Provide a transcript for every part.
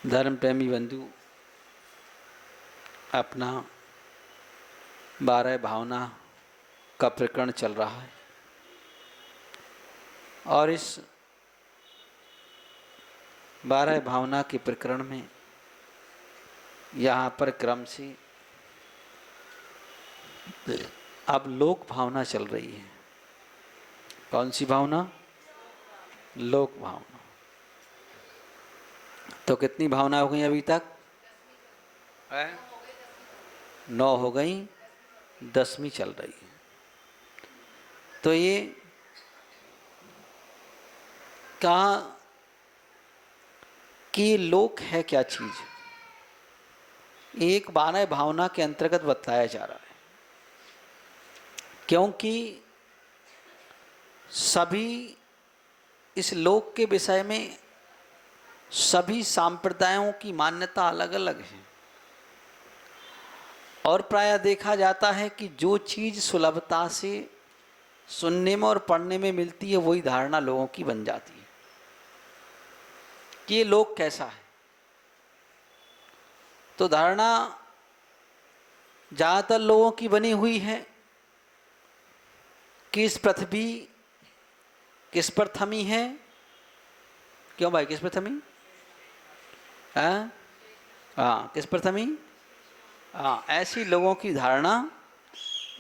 धर्म प्रेमी बंधु अपना 12 भावना का प्रकरण चल रहा है और इस 12 भावना के प्रकरण में यहाँ पर क्रम से अब लोक भावना चल रही है। कौन सी भावना? लोक भावना। तो कितनी भावना हो गई अभी तक? 9 हो गई, 10वीं चल रही है। तो ये कहा कि लोक है क्या चीज, एक 12 भावना के अंतर्गत बताया जा रहा है, क्योंकि सभी इस लोक के विषय में सभी सांप्रदायों की मान्यता अलग अलग है और प्रायः देखा जाता है कि जो चीज़ सुलभता से सुनने में और पढ़ने में मिलती है वही धारणा लोगों की बन जाती है कि ये लोक कैसा है। तो धारणा ज़्यादातर लोगों की बनी हुई है कि इस पृथ्वी किस पर थमी है। क्यों भाई, किस पर थमी? हाँ, किस पर थमी? हाँ, ऐसी लोगों की धारणा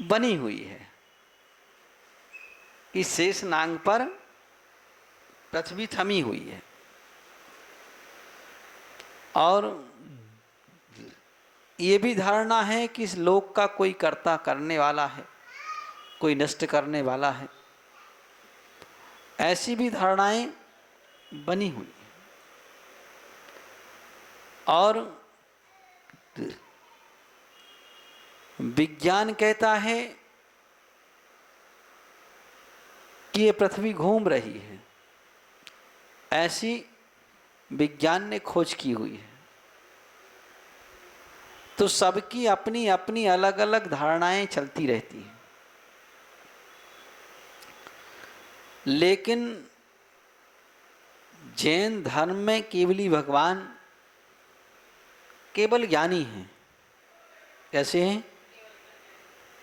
बनी हुई है कि शेष नांग पर पृथ्वी थमी हुई है और ये भी धारणा है कि इस लोक का कोई कर्ता करने वाला है, कोई नष्ट करने वाला है। ऐसी भी धारणाएं बनी हुई हैं और विज्ञान कहता है कि ये पृथ्वी घूम रही है, ऐसी विज्ञान ने खोज की हुई है। तो सबकी अपनी अपनी अलग अलग धारणाएं चलती रहती हैं, लेकिन जैन धर्म में केवली भगवान केवल ज्ञानी हैं। कैसे हैं?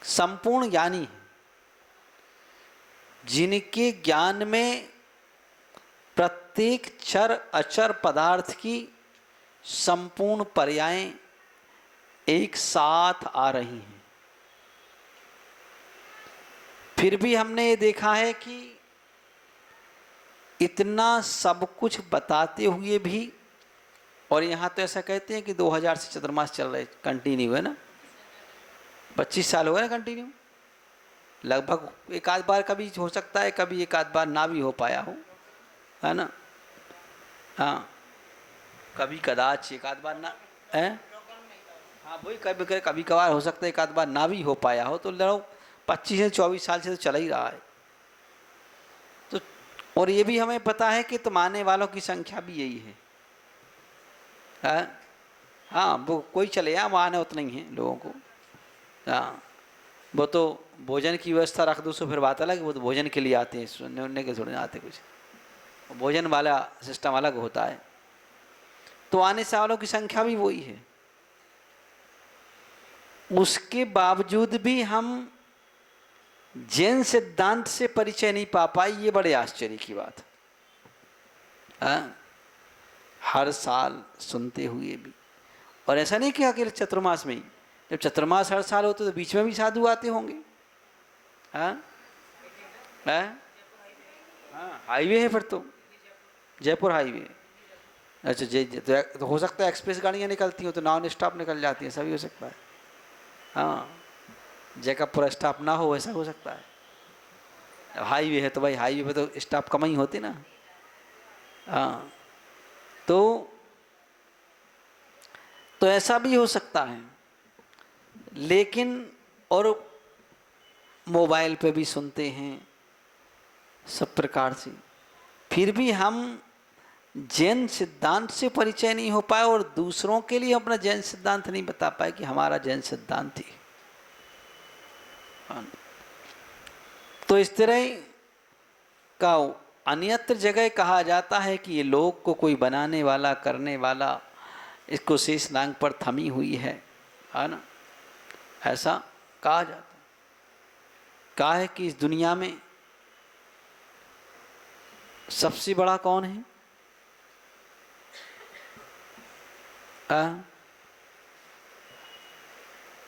संपूर्ण ज्ञानी हैं, जिनके ज्ञान में प्रत्येक चर अचर पदार्थ की संपूर्ण पर्यायें एक साथ आ रही हैं। फिर भी हमने ये देखा है कि इतना सब कुछ बताते हुए भी, और यहाँ तो ऐसा कहते हैं कि 2000 से चतुर्मास चल रहे, कंटिन्यू है ना, 25 साल हो गए ना कंटिन्यू। लगभग एक आध बार कभी हो सकता है, कभी एक आध बार ना भी हो पाया हो, है ना। हाँ, कभी कदाच एक आध बार ना है। हाँ, वही कभी कभी कभार हो सकता है, एक आध बार ना भी हो पाया हो। तो लड़ो 25 से 24 साल से तो चला ही रहा है। तो और ये भी हमें पता है कि तो मानने वालों की संख्या भी यही है। हाँ, वो कोई चले यहाँ, माने उतना ही है लोगों को। हाँ, वो तो भोजन की व्यवस्था रख दो सो फिर बात अलग, वो तो भोजन के लिए आते हैं, सुनने उनने के थोड़े आते कुछ, भोजन वाला सिस्टम अलग होता है। तो आने से वालों की संख्या भी वही है। उसके बावजूद भी हम जैन सिद्धांत से परिचय नहीं पा पाए, ये बड़े आश्चर्य की बात है। हर साल सुनते हुए भी, और ऐसा नहीं कि अकेले चतुर्मास में ही, जब चतुर्मास हर साल होते तो बीच में भी साधु आते होंगे। हाँ, हाईवे है फिर तो, जयपुर हाईवे। अच्छा, तो हो सकता है एक्सप्रेस गाड़ियाँ निकलती हो तो नॉन स्टॉप निकल जाती हैं, सभी हो सकता है। हाँ, जयकपुर स्टॉप ना हो, ऐसा हो सकता है। हाईवे है तो भाई हाईवे पे तो स्टॉप कम ही होते ना। हाँ, तो ऐसा भी हो सकता है। लेकिन और मोबाइल पे भी सुनते हैं सब प्रकार से, फिर भी हम जैन सिद्धांत से परिचय नहीं हो पाए और दूसरों के लिए अपना जैन सिद्धांत नहीं बता पाए कि हमारा जैन सिद्धांत ही। तो इस तरह का अन्यत्र जगह कहा जाता है कि ये लोक को कोई बनाने वाला, करने वाला, इसको शेष नाग पर थमी हुई है ना, ऐसा कहा जाता है। कहा है कि इस दुनिया में सबसे बड़ा कौन है?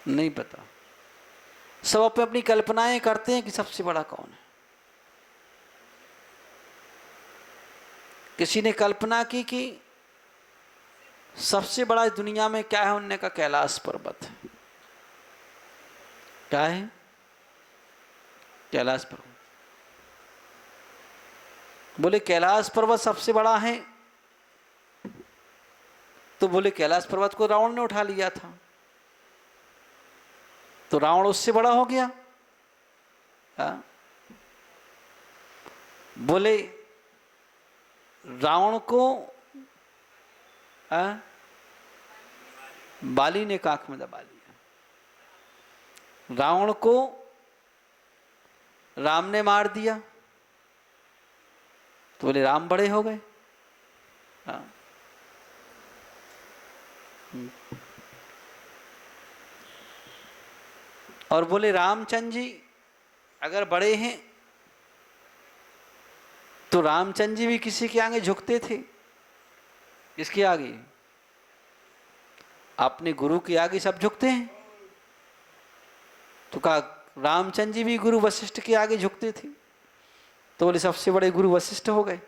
नहीं पता। सब अपनी अपनी कल्पनाएं करते हैं कि सबसे बड़ा कौन है। किसी ने कल्पना की कि सबसे बड़ा इस दुनिया में क्या है, उन्होंने कहा कैलाश पर्वत है। क्या है? कैलाश पर्वत। बोले कैलाश पर्वत सबसे बड़ा है, तो बोले कैलाश पर्वत को रावण ने उठा लिया था, तो रावण उससे बड़ा हो गया। बोले रावण को बाली ने काख में दबा लिया, रावण को राम ने मार दिया, तो बोले राम बड़े हो गए। और बोले रामचंद्र जी अगर बड़े हैं तो रामचंद्र जी भी किसी के आगे झुकते थे। किसके आगे? अपने गुरु के आगे सब झुकते हैं। तो कहा रामचंद्र जी भी गुरु वशिष्ठ के आगे झुकते थे, तो बोले सबसे बड़े गुरु वशिष्ठ हो गए।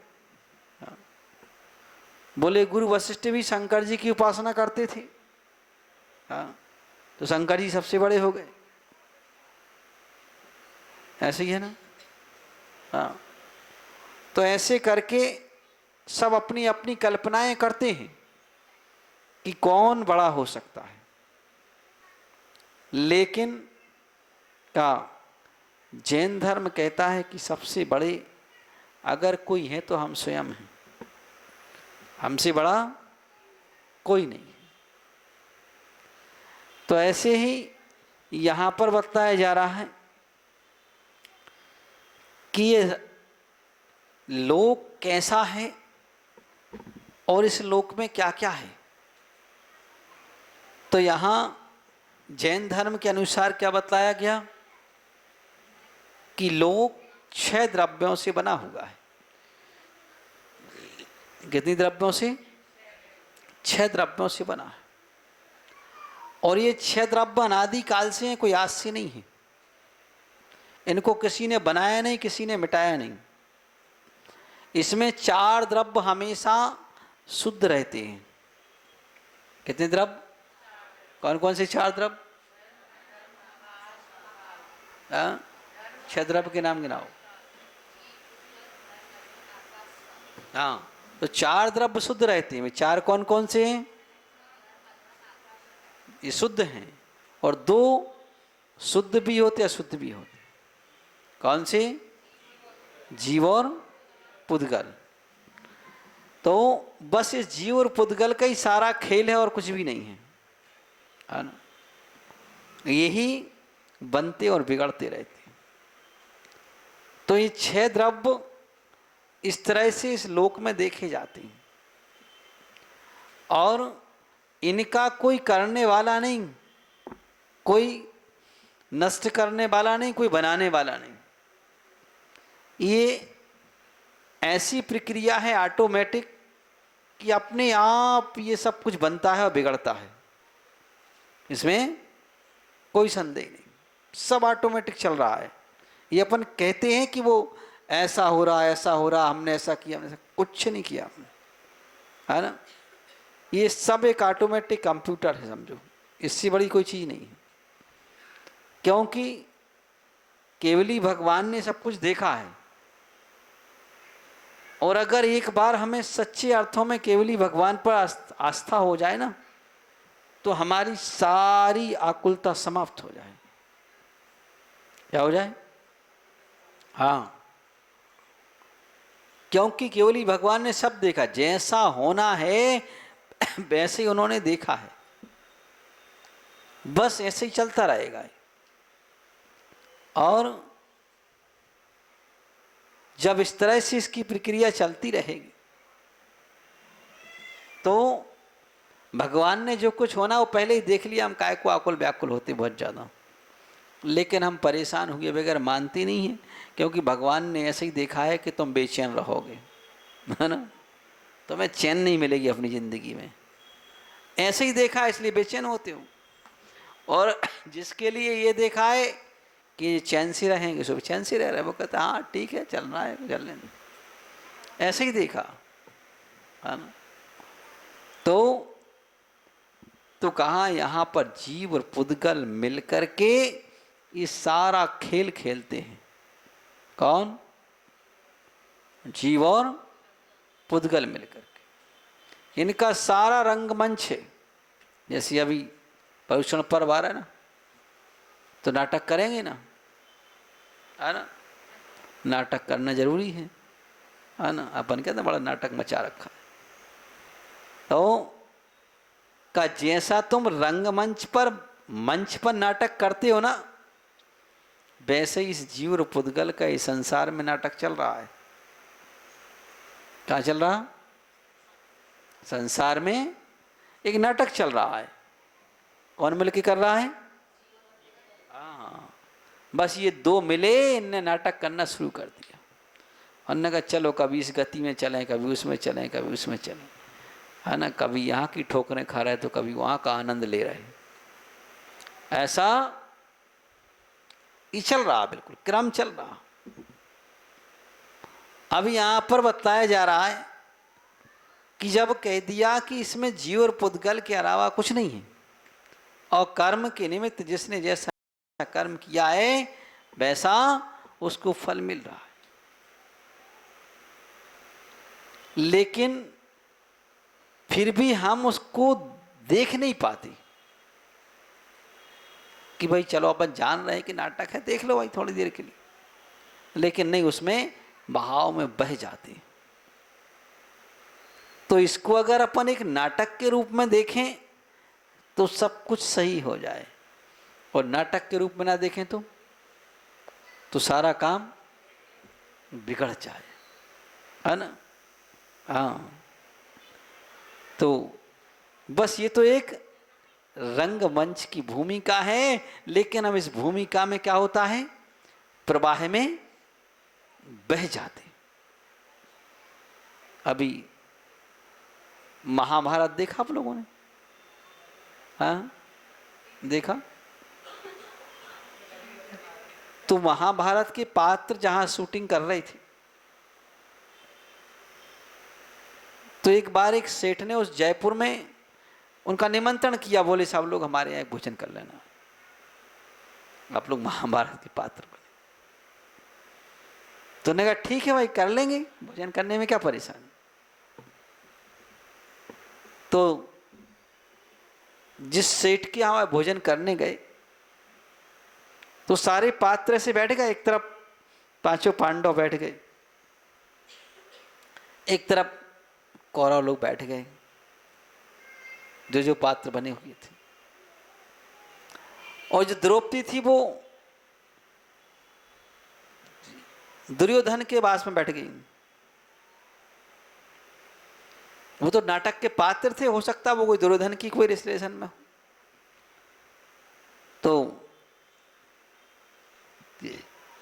बोले गुरु वशिष्ठ भी शंकर जी की उपासना करते थे, तो शंकर जी सबसे बड़े हो गए। ऐसे ही है ना। तो ऐसे करके सब अपनी अपनी कल्पनाएं करते हैं कि कौन बड़ा हो सकता है, लेकिन का जैन धर्म कहता है कि सबसे बड़े अगर कोई है तो हम स्वयं हैं, हमसे बड़ा कोई नहीं है। तो ऐसे ही यहां पर बताया जा रहा है कि ये लोक कैसा है और इस लोक में क्या क्या है। तो यहां जैन धर्म के अनुसार क्या बतलाया गया कि लोक 6 द्रव्यों से बना हुआ है। कितनी द्रव्यों से? 6 द्रव्यों से बना है। और ये 6 द्रव्य अनादि काल से हैं, कोई आज से नहीं है। इनको किसी ने बनाया नहीं, किसी ने मिटाया नहीं। इसमें 4 द्रव्य हमेशा शुद्ध रहते हैं। कितने द्रव्य? कौन कौन से 4 द्रव्य? 6 द्रव्य के नाम गिनाओ। हाँ, तो 4 द्रव्य शुद्ध रहते हैं। 4 कौन कौन से हैं? ये शुद्ध हैं, और 2 शुद्ध भी होते, अशुद्ध भी होते। कौन से? जीव और पुद्गल। तो बस इस जीव और पुद्गल का ही सारा खेल है और कुछ भी नहीं है ना। यही बनते और बिगड़ते रहते हैं। तो ये 6 द्रव्य इस तरह से इस लोक में देखे जाते हैं, और इनका कोई करने वाला नहीं, कोई नष्ट करने वाला नहीं, कोई बनाने वाला नहीं। ये ऐसी प्रक्रिया है ऑटोमेटिक कि अपने आप ये सब कुछ बनता है और बिगड़ता है, इसमें कोई संदेह नहीं। सब ऑटोमेटिक चल रहा है। ये अपन कहते हैं कि वो ऐसा हो रहा, ऐसा हो रहा, हमने ऐसा किया, हमने ऐसा कुछ नहीं किया हमने, है ना। ये सब एक ऑटोमेटिक कंप्यूटर है, समझो। इससे बड़ी कोई चीज नहीं है, क्योंकि केवली भगवान ने सब कुछ देखा है। और अगर एक बार हमें सच्चे अर्थों में केवली भगवान पर आस्था हो जाए ना, तो हमारी सारी आकुलता समाप्त हो जाए। क्या हो जाए? हाँ, क्योंकि केवली भगवान ने सब देखा, जैसा होना है वैसे ही उन्होंने देखा है। बस ऐसे ही चलता रहेगा। और जब इस तरह से इसकी प्रक्रिया चलती रहेगी, तो भगवान ने जो कुछ होना वो पहले ही देख लिया, हम काय को आकुल व्याकुल होते बहुत ज़्यादा, लेकिन हम परेशान हुए बगैर मानते नहीं हैं, क्योंकि भगवान ने ऐसे ही देखा है कि तुम बेचैन रहोगे, है ना, तुम्हें चैन नहीं मिलेगी अपनी ज़िंदगी में, ऐसे ही देखा है इसलिए बेचैन होते हो। और जिसके लिए ये देखा है कि चैन से रहेंगे सो चैन से रह रहे, वो कहता हाँ ठीक है चल रहा है चलने दो, ऐसे ही देखा, है ना। तो कहा यहाँ पर जीव और पुद्गल मिलकर के ये सारा खेल खेलते हैं। कौन? जीव और पुद्गल मिलकर के, इनका सारा रंगमंच है। जैसे अभी पर्युषण पर्व आ रहा है ना, तो नाटक करेंगे ना, है ना, नाटक करना जरूरी है ना। अपन कहते बड़ा नाटक मचा रखा है। तो का जैसा तुम रंगमंच पर मंच पर नाटक करते हो ना, वैसे इस जीव और पुद्गल का इस संसार में नाटक चल रहा है। क्या चल रहा? संसार में एक नाटक चल रहा है। कौन मिलके कर रहा है? हाँ, बस ये दो मिले, इनने नाटक करना शुरू कर दिया। उन्होंने कहा चलो कभी इस गति में चलें, कभी उसमें चलें, कभी उसमें चलें, है ना, कभी यहाँ की ठोकरें खा रहे तो कभी वहाँ का आनंद ले रहे। ऐसा ये चल रहा, बिल्कुल क्रम चल रहा। अभी यहाँ पर बताया जा रहा है कि जब कह दिया कि इसमें जीव और पुद्गल के अलावा कुछ नहीं है, और कर्म के निमित्त जिसने जैसा कर्म किया है वैसा उसको फल मिल रहा है, लेकिन फिर भी हम उसको देख नहीं पाते कि भाई चलो अपन जान रहे हैं कि नाटक है, देख लो भाई थोड़ी देर के लिए, लेकिन नहीं, उसमें बहाव में बह जाते। तो इसको अगर अपन एक नाटक के रूप में देखें तो सब कुछ सही हो जाए, और नाटक के रूप में ना देखें तो सारा काम बिगड़ जाए, है ना। हाँ, तो बस ये तो एक रंगमंच की भूमिका है, लेकिन अब इस भूमिका में क्या होता है, प्रवाह में बह जाते। अभी महाभारत देखा आप लोगों ने? हाँ देखा? तो महाभारत के पात्र जहां शूटिंग कर रहे थे, तो एक बार एक सेठ ने उस जयपुर में उनका निमंत्रण किया, बोले सब लोग हमारे यहाँ भोजन कर लेना, आप लोग महाभारत के पात्र बने। तो उन्होंने कहा ठीक है भाई कर लेंगे, भोजन करने में क्या परेशानी। तो जिस सेठ के यहाँ भोजन करने गए तो सारे पात्र से बैठ गए, एक तरफ पांचों पांडव बैठ गए, एक तरफ कौरव लोग बैठ गए, जो जो पात्र बने हुए थे। और जो द्रौपदी थी वो दुर्योधन के पास में बैठ गई। वो तो नाटक के पात्र थे, हो सकता वो कोई दुर्योधन की कोई रिलेशन में हो। तो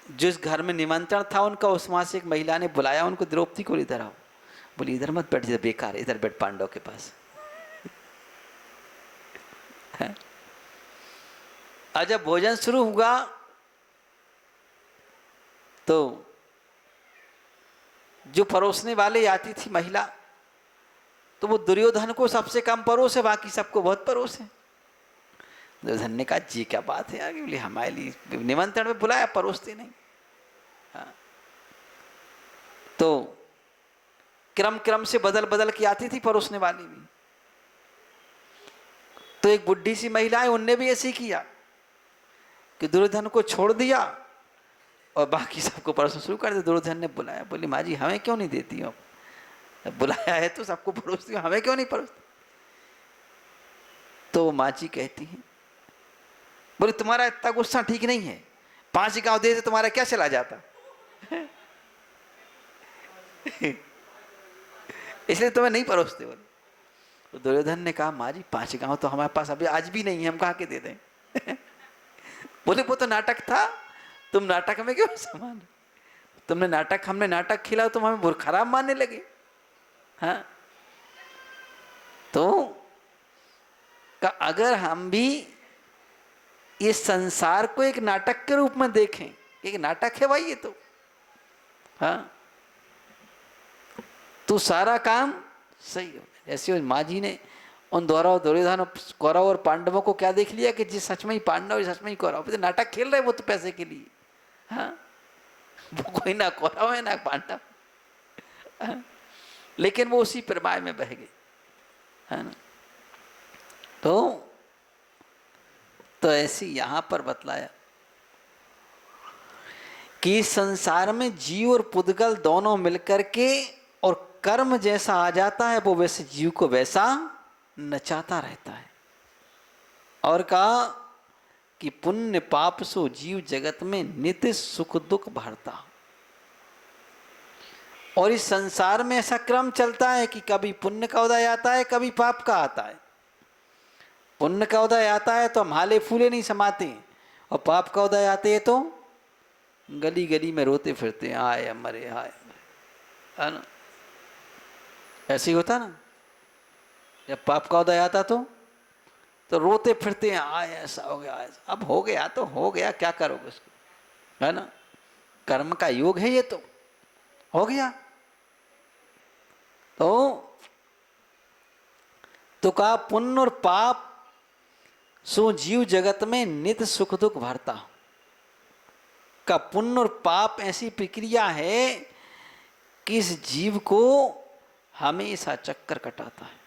जिस घर में निमंत्रण था उनका, उस वहां से एक महिला ने बुलाया उनको, द्रौपदी को इधर आओ। बोली इधर मत बैठ, इधर बेकार, इधर बैठ पांडव के पास। और जब भोजन शुरू हुआ तो जो परोसने वाले आती थी महिला, तो वो दुर्योधन को सबसे कम परोसे, बाकी सबको बहुत परोसे। दुर्योधन ने कहा जी क्या बात है आगे, बोले हमारे लिए निमंत्रण में बुलाया, परोसते नहीं। हाँ। तो क्रम क्रम से बदल बदल के आती थी परोसने वाली भी। तो एक बुढ़ी सी महिला है, उनने भी ऐसे ही किया कि दुर्योधन को छोड़ दिया और बाकी सबको परोसना शुरू कर दिया। दुर्योधन ने बुलाया, बोली माँ जी हमें क्यों नहीं देती हो, बुलाया है तो सबको परोसती हो, हमें क्यों नहीं परोसती। तो माँ जी कहती हैं, बोले तुम्हारा इतना गुस्सा ठीक नहीं है, 5 गांव दे तुम्हारा क्या चला जाता, इसलिए तुम्हें नहीं परोसते। बोले तो दुर्योधन ने कहा माँ जी 5 गांव तो हमारे पास अभी आज भी नहीं है, हम कहाँ के दे दें। बोले वो तो नाटक था, तुम नाटक में क्यों समान, तुमने नाटक, हमने नाटक खिला, तुम हमें खराब मानने लगे। हाँ, तो अगर हम भी ये संसार को एक नाटक के रूप में देखें, एक नाटक है भाई ये तो, हाँ, तो सारा काम सही हो। जैसे माँ जी ने उन दुर्योधन कौरव और पांडवों को क्या देख लिया कि जिस सच में ही पांडव सच में ही कौरव, तो नाटक खेल रहे वो तो पैसे के लिए। हाँ, वो कोई ना कौरव है ना पांडव, हाँ? लेकिन वो उसी प्रमाय में बह गए, है ना। तो ऐसी यहां पर बतलाया कि संसार में जीव और पुद्गल दोनों मिलकर के, और कर्म जैसा आ जाता है वो वैसे जीव को वैसा नचाता रहता है। और कहा कि पुण्य पाप सो जीव जगत में नित्य सुख दुख भरता। और इस संसार में ऐसा क्रम चलता है कि कभी पुण्य का उदय आता है, कभी पाप का आता है। पुण्य का उदय आता है तो हम हाले फूले नहीं समाते, और पाप का उदय आते हैं तो गली गली में रोते फिरते हैं, हाय मरे हाय मरे, है ना। ऐसे ही होता ना, जब पाप का उदय आता तो रोते फिरते हैं, आय ऐसा हो गया, ऐसा। अब हो गया तो हो गया, क्या करोगे उसको, है ना। कर्म का योग है ये, तो हो गया। तो कहा पुण्य और पाप सो जीव जगत में नित्य सुख दुख भरता। का पुण्य और पाप ऐसी प्रक्रिया है कि इस जीव को हमेशा चक्कर कटाता है।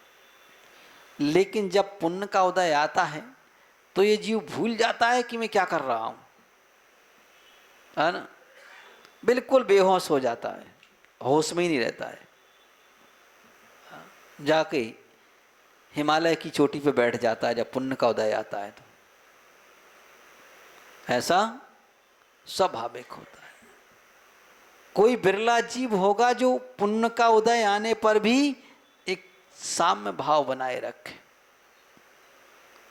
लेकिन जब पुण्य का उदय आता है तो ये जीव भूल जाता है कि मैं क्या कर रहा हूं, है ना। बिल्कुल बेहोश हो जाता है, होश में ही नहीं रहता है। जाके हिमालय की चोटी पे बैठ जाता है जब पुण्य का उदय आता है। तो ऐसा स्वाभाविक होता है। कोई बिरला जीव होगा जो पुण्य का उदय आने पर भी एक साम्य भाव बनाए रखे।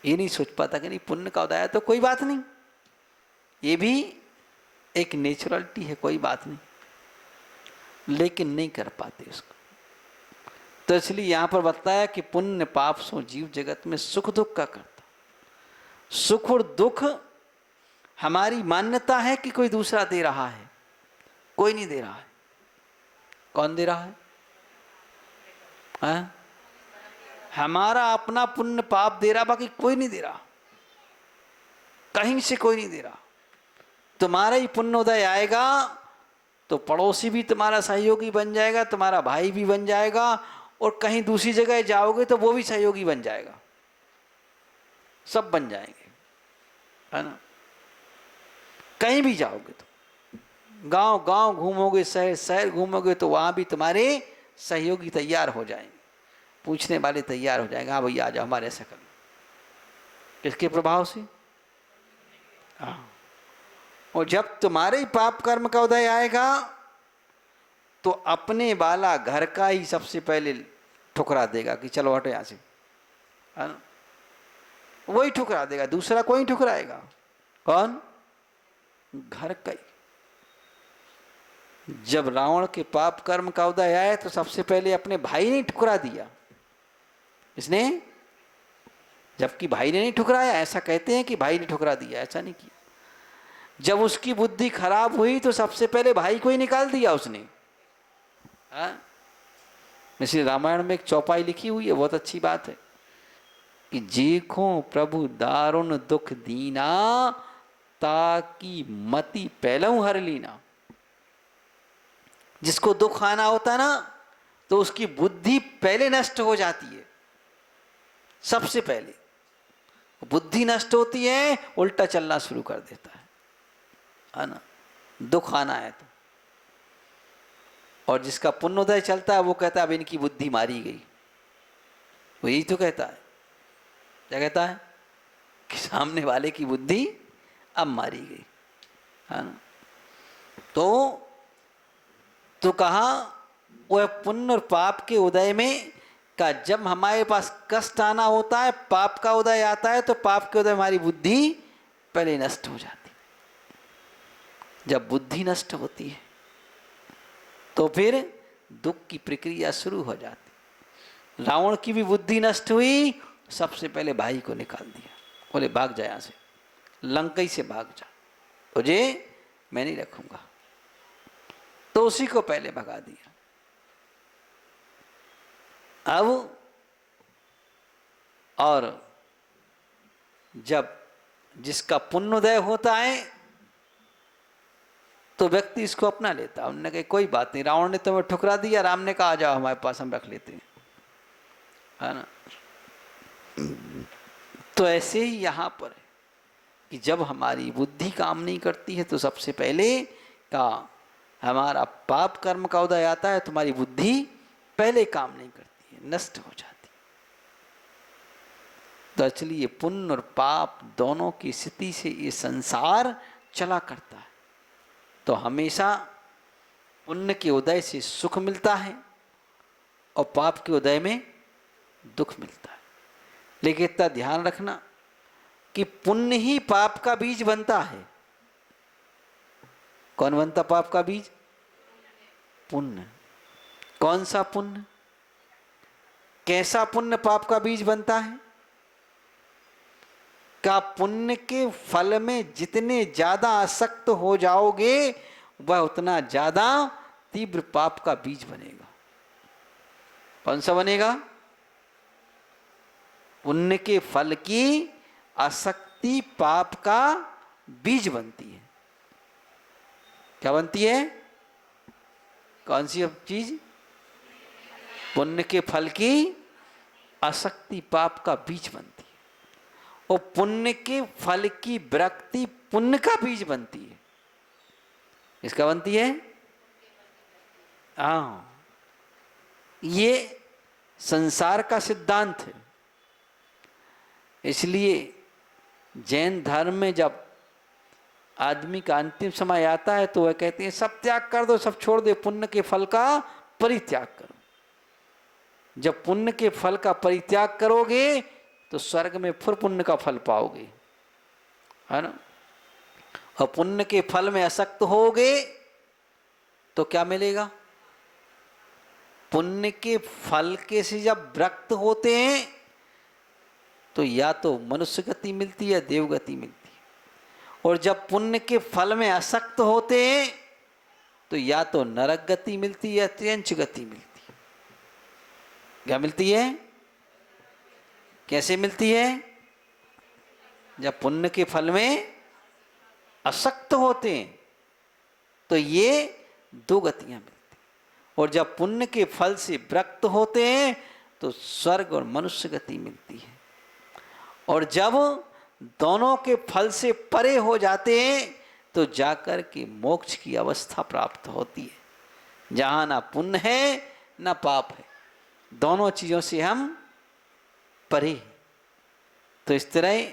ये नहीं सोच पाता कि नहीं पुण्य का उदय है तो कोई बात नहीं, ये भी एक नेचुरलिटी है, कोई बात नहीं, लेकिन नहीं कर पाते उसको। तो इसलिए यहां पर बताया कि पुण्य पाप सो जीव जगत में सुख दुख का करता। सुख और दुख हमारी मान्यता है कि कोई दूसरा दे रहा है, कोई नहीं दे रहा है। कौन दे रहा है? हमारा अपना पुण्य पाप दे रहा, बाकी कोई नहीं दे रहा, कहीं से कोई नहीं दे रहा। तुम्हारा ही पुण्योदय आएगा तो पड़ोसी भी तुम्हारा सहयोगी बन जाएगा, तुम्हारा भाई भी बन जाएगा, और कहीं दूसरी जगह जाओगे तो वो भी सहयोगी बन जाएगा, सब बन जाएंगे, है ना। कहीं भी जाओगे तो, गांव गांव घूमोगे, शहर शहर घूमोगे, तो वहां भी तुम्हारे सहयोगी तैयार हो जाएंगे, पूछने वाले तैयार हो जाएंगे, हाँ भैया आ जाओ हमारे ऐसा करना। किसके प्रभाव से? हाँ। और जब तुम्हारे ही पाप कर्म का उदय आएगा तो अपने वाला घर का ही सबसे पहले ठुकरा देगा कि चलो हटो यहां से, है ना। वही ठुकरा देगा, दूसरा कोई ठुकराएगा। कौन? घर का ही। जब रावण के पाप कर्म का उदय आया तो सबसे पहले अपने भाई ने ठुकरा दिया। इसने, जबकि भाई ने नहीं ठुकराया, ऐसा कहते हैं कि भाई ने ठुकरा दिया, ऐसा नहीं किया। जब उसकी बुद्धि खराब हुई तो सबसे पहले भाई को ही निकाल दिया उसने। इसलिए रामायण में एक चौपाई लिखी हुई है, बहुत अच्छी बात है कि जेखो प्रभु दारुण दुख दीना, ताकि मति पहलू हर लीना। जिसको दुख आना होता ना तो उसकी बुद्धि पहले नष्ट हो जाती है, सबसे पहले बुद्धि नष्ट होती है, उल्टा चलना शुरू कर देता है ना, दुख आना है तो। और जिसका पुण्योदय चलता है वो कहता है अब इनकी बुद्धि मारी गई, वो यही तो कहता है। क्या कहता है? कि सामने वाले की बुद्धि अब मारी गई, है ना। तो कहा वह पुण्य और पाप के उदय में का जब हमारे पास कष्ट आना होता है, पाप का उदय आता है, तो पाप के उदय हमारी बुद्धि पहले नष्ट हो जाती। जब बुद्धि नष्ट होती है तो फिर दुख की प्रक्रिया शुरू हो जाती। रावण की भी बुद्धि नष्ट हुई, सबसे पहले भाई को निकाल दिया, बोले भाग जा यहाँ से, लंकई से भाग जा, तुझे मैं नहीं रखूंगा, तो उसी को पहले भगा दिया। अब और जब जिसका पुण्योदय होता है तो व्यक्ति इसको अपना लेता। उन्होंने कहा कोई बात नहीं, रावण ने तुम्हें ठुकरा दिया, राम ने कहा आ जाओ हमारे पास, हम रख लेते हैं, है ना। तो ऐसे ही यहां पर है कि जब हमारी बुद्धि काम नहीं करती है तो सबसे पहले का हमारा पाप कर्म का उदय आता है, तुम्हारी बुद्धि पहले काम नहीं करती है, नष्ट हो जाती। तो चलिए पुण्य और पाप दोनों की स्थिति से ये संसार चला करता है। तो हमेशा पुण्य के उदय से सुख मिलता है और पाप के उदय में दुख मिलता है। लेकिन इतना ध्यान रखना कि पुण्य ही पाप का बीज बनता है। कौन बनता पाप का बीज? पुण्य। कौन सा पुण्य? कैसा पुण्य पाप का बीज बनता है? का पुण्य के फल में जितने ज्यादा आसक्त हो जाओगे वह उतना ज्यादा तीव्र पाप का बीज बनेगा। कौन सा बनेगा? पुण्य के फल की आसक्ति पाप का बीज बनती है। क्या बनती है? कौन सी चीज? पुण्य के फल की आसक्ति पाप का बीज बनती है। और पुण्य के फल की विरक्ति पुण्य का बीज बनती है। इसका बनती है? हाँ, ये संसार का सिद्धांत है। इसलिए जैन धर्म में जब आदमी का अंतिम समय आता है तो वह कहते हैं सब त्याग कर दो, सब छोड़ दे, पुण्य के फल का परित्याग करो। जब पुण्य के फल का परित्याग करोगे तो स्वर्ग में फिर पुण्य का फल पाओगे, है ना। और पुण्य के फल में आसक्त होगे तो क्या मिलेगा? पुण्य के फल के से जब विरक्त होते हैं तो या तो मनुष्य गति मिलती है, देव गति मिलती है। और जब पुण्य के फल में आसक्त होते हैं तो या तो नरक गति मिलती है या त्रियंच गति मिलती है। क्या मिलती है? कैसे मिलती है? जब पुण्य के फल में आसक्त होते हैं तो ये दो गतियां मिलती हैं। और जब पुण्य के फल से विरक्त होते हैं तो स्वर्ग और मनुष्य गति मिलती है। और जब दोनों के फल से परे हो जाते हैं तो जाकर के मोक्ष की अवस्था प्राप्त होती है, जहां ना पुण्य है ना पाप है, दोनों चीजों से हम परे। तो इस तरह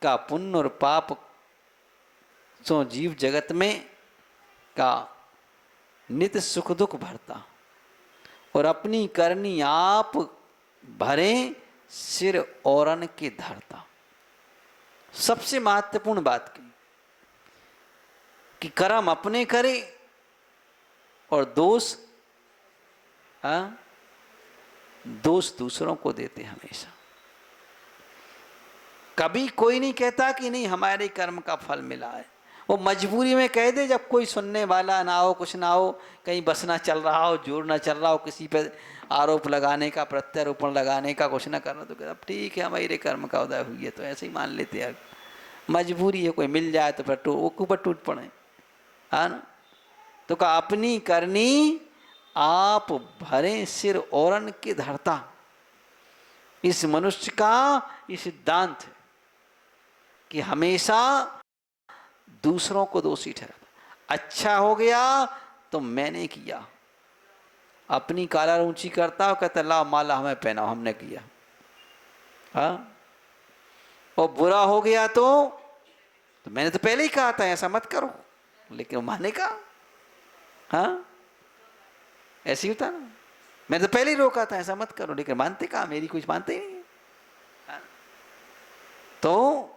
का पुण्य और पाप सो जीव जगत में का नित्य सुख दुख भरता और अपनी करनी आप भरे सिर औरन के धरता। सबसे महत्वपूर्ण बात की कि कर्म अपने करे और दोष दोष दूसरों को देते हमेशा। कभी कोई नहीं कहता कि नहीं हमारे कर्म का फल मिला है। वो मजबूरी में कह दे, जब कोई सुनने वाला ना हो, कुछ ना हो, कहीं बस ना चल रहा हो, जोर ना चल रहा हो, किसी पे आरोप लगाने का, प्रत्यारोपण लगाने का, कुछ ना करना, तो कहता ठीक है हमारे कर्म का उदय हुई है, तो ऐसे ही मान लेते हैं। मजबूरी है, कोई मिल जाए तो फिर वो ऊपर टूट पड़े, है ना। तो कहा अपनी करनी आप भरे सिर औरन के धरता। इस मनुष्य का ये सिद्धांत है कि हमेशा दूसरों को दोषी ठहराता। अच्छा हो गया तो मैंने किया, अपनी काला ऊंची करता और कहता ला माला हमें पहनाओ, हमने किया। हाँ, और बुरा हो गया तो मैंने तो पहले ही कहा था ऐसा मत करो, लेकिन वो माने का। हाँ, ऐसे ही होता ना। मैंने तो पहले ही रोका था ऐसा मत करो, लेकिन मानते कहाँ, मेरी कुछ मानते ही नहीं है। तो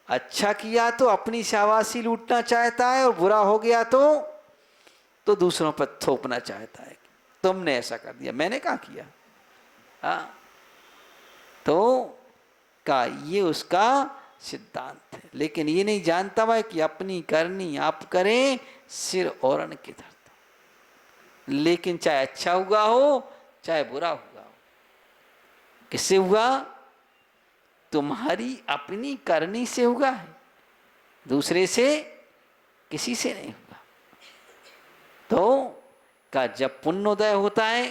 अच्छा किया तो अपनी शाबाशी लूटना चाहता है, और बुरा हो गया तो दूसरों पर थोपना चाहता है, तुमने ऐसा कर दिया, मैंने कहा किया। हाँ, तो का ये उसका सिद्धांत है। लेकिन ये नहीं जानता वह कि अपनी करनी आप करें, सिर औरन के धरता। लेकिन चाहे अच्छा हुआ हो चाहे बुरा हुआ हो, किससे हुआ? तुम्हारी अपनी करनी से हुआ है, दूसरे से किसी से नहीं हुआ। तो का जब पुण्योदय होता है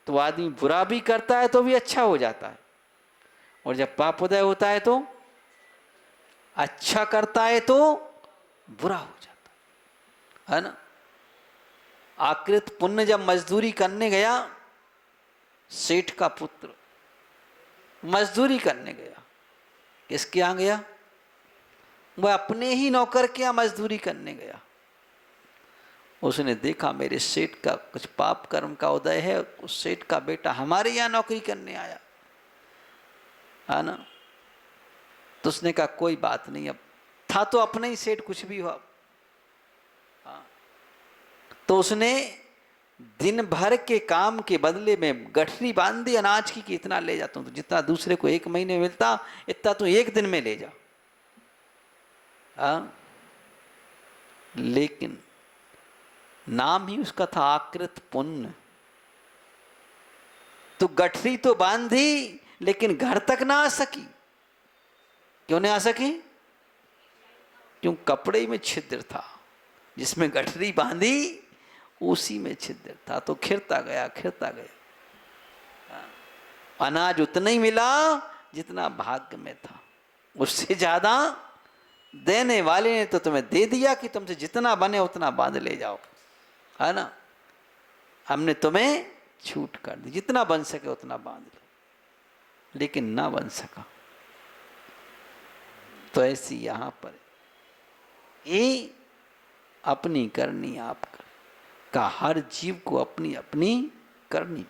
तो आदमी बुरा भी करता है तो भी अच्छा हो जाता है, और जब पापोदय होता है तो अच्छा करता है तो बुरा हो जाता है ना। आकृत पुण्य जब मजदूरी करने गया, सेठ का पुत्र मजदूरी करने गया, किसके यहाँ गया? वह अपने ही नौकर के यहाँ मजदूरी करने गया। उसने देखा मेरे सेठ का कुछ पाप कर्म का उदय है, उस सेठ का बेटा हमारे यहाँ नौकरी करने आया है ना। तो उसने कहा कोई बात नहीं, अब था तो अपना ही सेठ, कुछ भी हो। हाँ, तो उसने दिन भर के काम के बदले में गठरी बांध दी अनाज की कि इतना ले जाता हूं, तो जितना दूसरे को एक महीने मिलता इतना तो एक दिन में ले जा। हाँ, लेकिन नाम ही उसका था आकृत पुण्य। तो गठरी तो बांधी लेकिन घर तक ना आ सकी। क्यों नहीं आ सकी? क्यों? कपड़े में छिद्र था, जिसमें गठरी बांधी उसी में छिद्र था, तो खिरता गया खिरता गया। अनाज उतना ही मिला जितना भाग्य में था, उससे ज्यादा देने वाले ने तो तुम्हें दे दिया कि तुमसे जितना बने उतना बांध ले जाओ, है ना। हमने तुम्हें छूट कर दी, जितना बन सके उतना बांध लो, लेकिन ना बन सका। तो ऐसी यहां पर ये अपनी करनी आप कर का, हर जीव को अपनी अपनी करनी।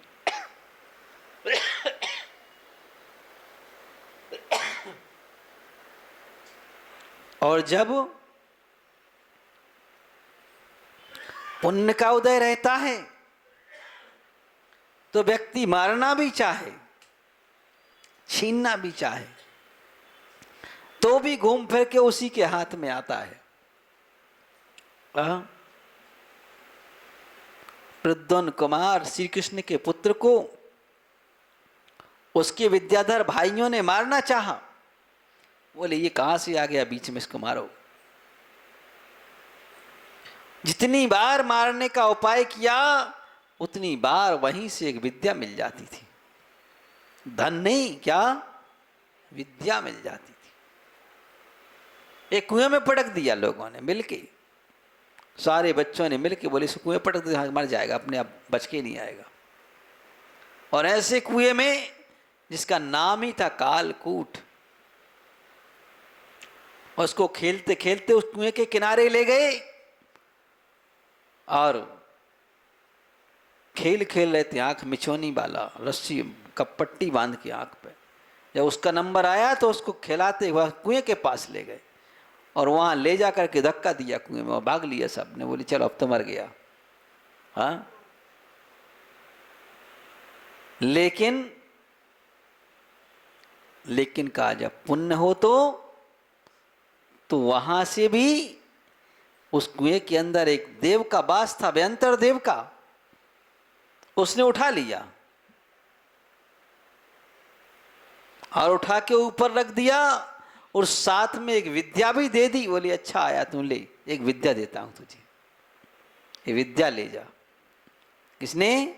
और जब पुण्य का उदय रहता है तो व्यक्ति मारना भी चाहे, छीनना भी चाहे, तो भी घूम फिर के उसी के हाथ में आता है। प्रद्युम्न कुमार श्री कृष्ण के पुत्र को उसके विद्याधर भाइयों ने मारना चाहा। बोले ये कहां से आ गया बीच में, इसको मारो। जितनी बार मारने का उपाय किया उतनी बार वहीं से एक विद्या मिल जाती थी। धन नहीं, क्या विद्या मिल जाती थी। एक कुएं में पटक दिया लोगों ने मिलके, सारे बच्चों ने मिलके बोले इस कुएं पटक दिया, मर जाएगा, अपने आप बच के नहीं आएगा। और ऐसे कुएं में जिसका नाम ही था कालकूट, उसको खेलते खेलते उस कुएं के किनारे ले गए और खेल खेल रहे थे, आंख मिचौनी वाला, रस्सी कपट्टी बांध के आंख पे। जब उसका नंबर आया तो उसको खिलाते हुए कुएं के पास ले गए और वहां ले जा करके धक्का दिया कुएं में, भाग लिया सब ने। बोली चलो अब तो मर गया। हाँ, लेकिन कहा जब पुण्य हो तो वहां से भी उस कुएं के अंदर एक देव का वास था, व्यंतर देव का, उसने उठा लिया और उठा के ऊपर रख दिया और साथ में एक विद्या भी दे दी। बोली अच्छा आया तू, ले एक विद्या देता हूं तुझे, ये विद्या ले जा। किसने?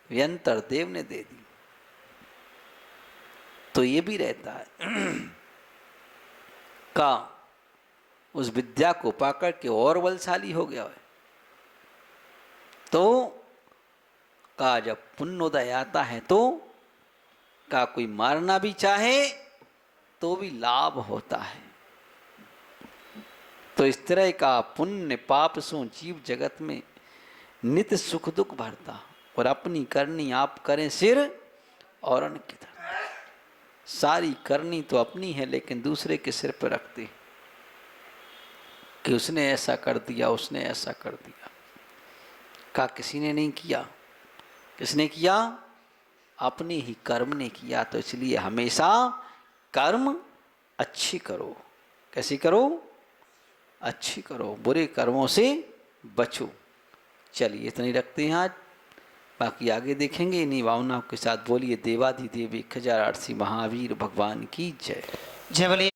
व्यंतर देव ने दे दी। तो ये भी रहता है का उस विद्या को पाकर के और बलशाली हो गया है। तो का जब पुण्योदय आता है तो का कोई मारना भी चाहे तो भी लाभ होता है। तो इस तरह का पुण्य पाप सो जीव जगत में नित्य सुख दुख भरता, और अपनी करनी आप करें सिर और की तरफ। सारी करनी तो अपनी है, लेकिन दूसरे के सिर पर रखते कि उसने ऐसा कर दिया, उसने ऐसा कर दिया। कहा किसी ने नहीं किया। किसने किया? अपने ही कर्म ने किया। तो इसलिए हमेशा कर्म अच्छी करो। कैसी करो? अच्छी करो, बुरे कर्मों से बचो। चलिए इतनी रखते हैं आज, बाकी आगे देखेंगे। इन्हीं भावनाओं के साथ बोलिए देवाधिदेव 1008 महावीर भगवान की जय। जय बोलिए।